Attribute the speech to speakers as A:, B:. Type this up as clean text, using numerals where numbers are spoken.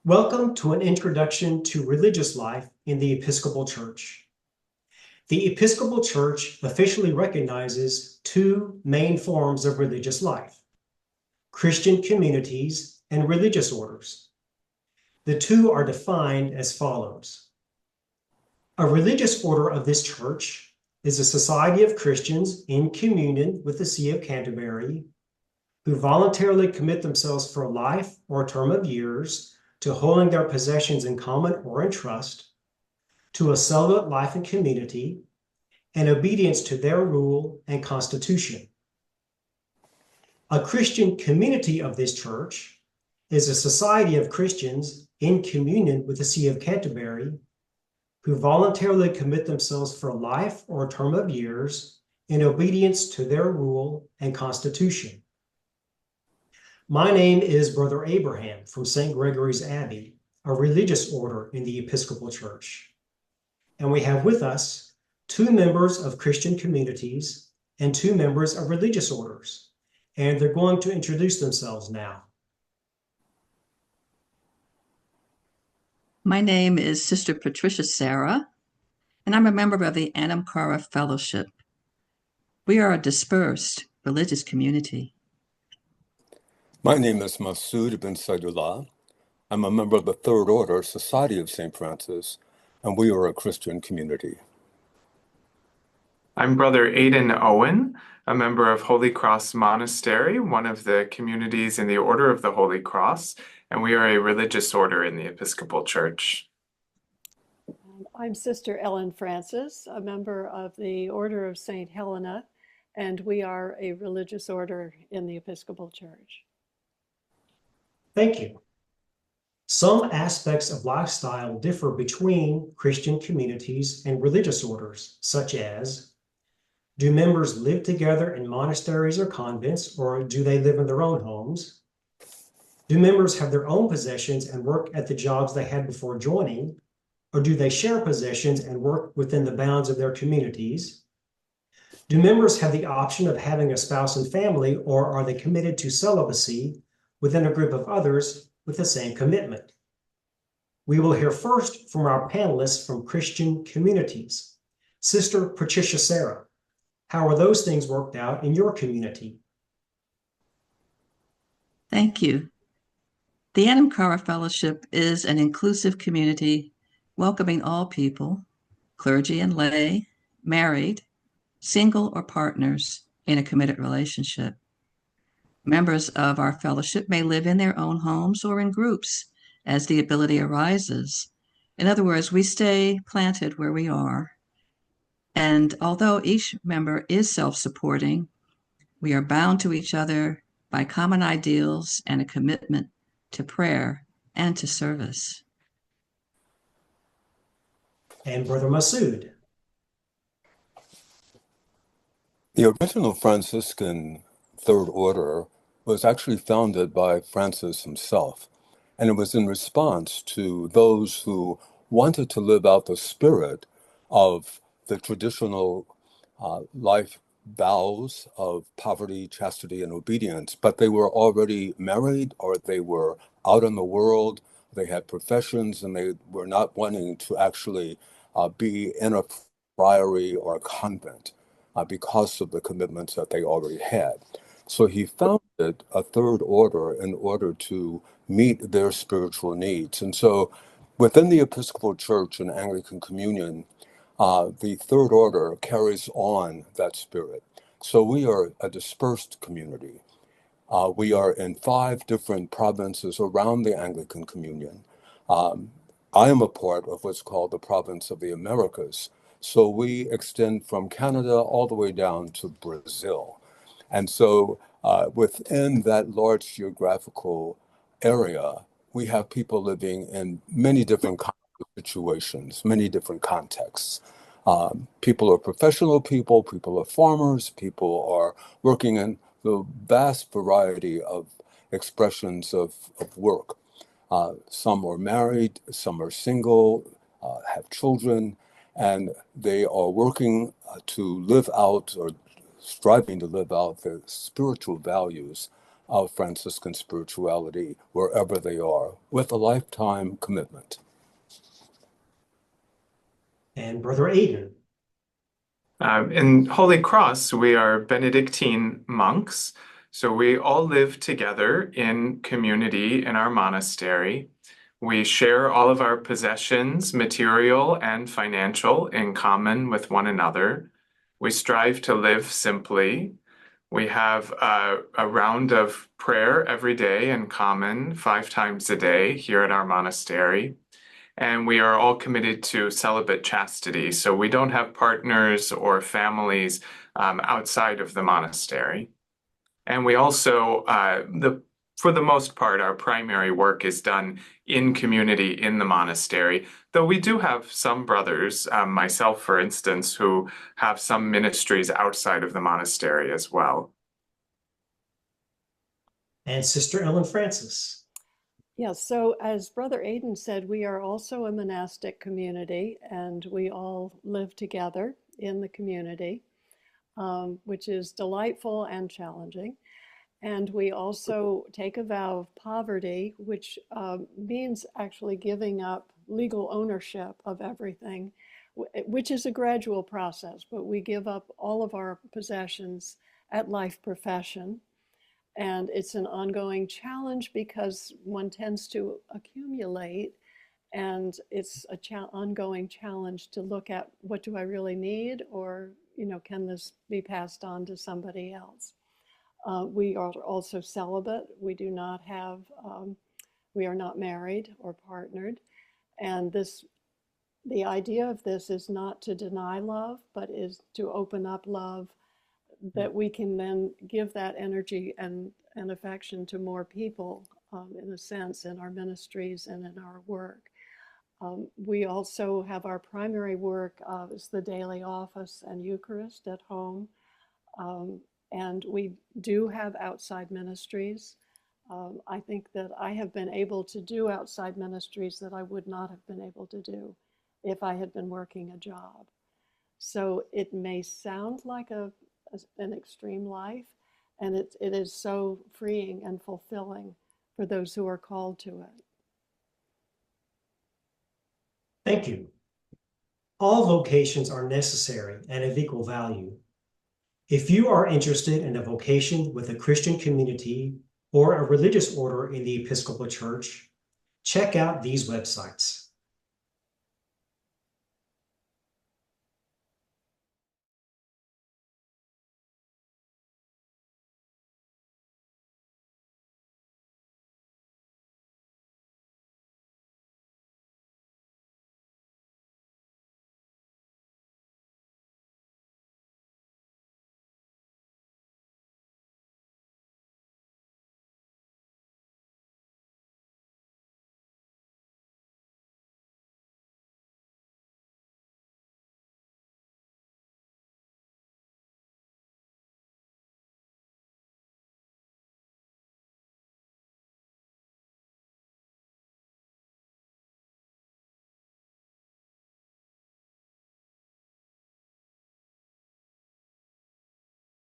A: Welcome to an introduction to religious life in the Episcopal Church. The Episcopal Church officially recognizes two main forms of religious life: Christian communities and religious orders. The two are defined as follows. A religious order of this church is a society of Christians in communion with the See of Canterbury who voluntarily commit themselves for life or a term of years to holding their possessions in common or in trust, to a celibate life and community, and obedience to their rule and constitution. A Christian community of this church is a society of Christians in communion with the See of Canterbury who voluntarily commit themselves for life or a term of years in obedience to their rule and constitution. My name is Brother Abraham from St. Gregory's Abbey, a religious order in the Episcopal Church. And we have with us two members of Christian communities and two members of religious orders. And they're going to introduce themselves now.
B: My name is Sister Patricia Sarah, and I'm a member of the CAROA Fellowship. We are a dispersed religious community.
C: My name is Masoud bin Saidullah. I'm a member of the Third Order Society of St. Francis, and we are a Christian community.
D: I'm Brother Aidan Owen, a member of Holy Cross Monastery, one of the communities in the Order of the Holy Cross, and we are a religious order in the Episcopal Church.
E: I'm Sister Ellen Francis, a member of the Order of St. Helena, and we are a religious order in the Episcopal Church.
A: Thank you. Some aspects of lifestyle differ between Christian communities and religious orders, such as, do members live together in monasteries or convents, or do they live in their own homes? Do members have their own possessions and work at the jobs they had before joining, or do they share possessions and work within the bounds of their communities? Do members have the option of having a spouse and family, or are they committed to celibacy within a group of others with the same commitment? We will hear first from our panelists from Christian communities. Sister Patricia Sarah, how are those things worked out in your community?
B: Thank you. The CAROA Fellowship is an inclusive community welcoming all people, clergy and lay, married, single, or partners in a committed relationship. Members of our fellowship may live in their own homes or in groups as the ability arises. In other words, we stay planted where we are. And although each member is self-supporting, we are bound to each other by common ideals and a commitment to prayer and to service.
A: And Brother Masoud.
C: The original Franciscan Third Order was actually founded by Francis himself, and it was in response to those who wanted to live out the spirit of the traditional life vows of poverty, chastity, and obedience, but they were already married or they were out in the world, they had professions, and they were not wanting to actually be in a friary or a convent because of the commitments that they already had. So he founded a third order in order to meet their spiritual needs. And so within the Episcopal Church and Anglican Communion, the third order carries on that spirit. So we are a dispersed community. We are in 5 different provinces around the Anglican Communion. I am a part of what's called the Province of the Americas. So we extend from Canada all the way down to Brazil. And so within that large geographical area, we have people living in many different kinds of situations, many different contexts. People are professional people are farmers, people are working in the vast variety of expressions of work. Some are married, some are single, have children, and they are working to live out or striving to live out the spiritual values of Franciscan spirituality wherever they are, with a lifetime commitment.
A: And Brother Aidan.
D: In Holy Cross, we are Benedictine monks. So we all live together in community in our monastery. We share all of our possessions, material and financial, in common with one another. We strive to live simply. We have a round of prayer every day in common, 5 times a day here at our monastery. And we are all committed to celibate chastity. So we don't have partners or families outside of the monastery. And we also, for the most part, our primary work is done in community in the monastery, though we do have some brothers, myself, for instance, who have some ministries outside of the monastery as well.
A: And Sister Ellen Francis.
E: Yes, so as Brother Aidan said, we are also a monastic community, and we all live together in the community, which is delightful and challenging. And we also take a vow of poverty, which means actually giving up legal ownership of everything, which is a gradual process, but we give up all of our possessions at life profession. And it's an ongoing challenge because one tends to accumulate, and it's a ongoing challenge to look at, what do I really need, or can this be passed on to somebody else? We are also celibate. We do not have, we are not married or partnered, and the idea of this is not to deny love, but is to open up love, that we can then give that energy and affection to more people, in a sense, in our ministries and in our work. We also have our primary work is the daily office and Eucharist at home. And we do have outside ministries. I think that I have been able to do outside ministries that I would not have been able to do if I had been working a job. So it may sound like an extreme life, and it is so freeing and fulfilling for those who are called to it.
A: Thank you. All vocations are necessary and of equal value. If you are interested in a vocation with a Christian community or a religious order in the Episcopal Church, check out these websites.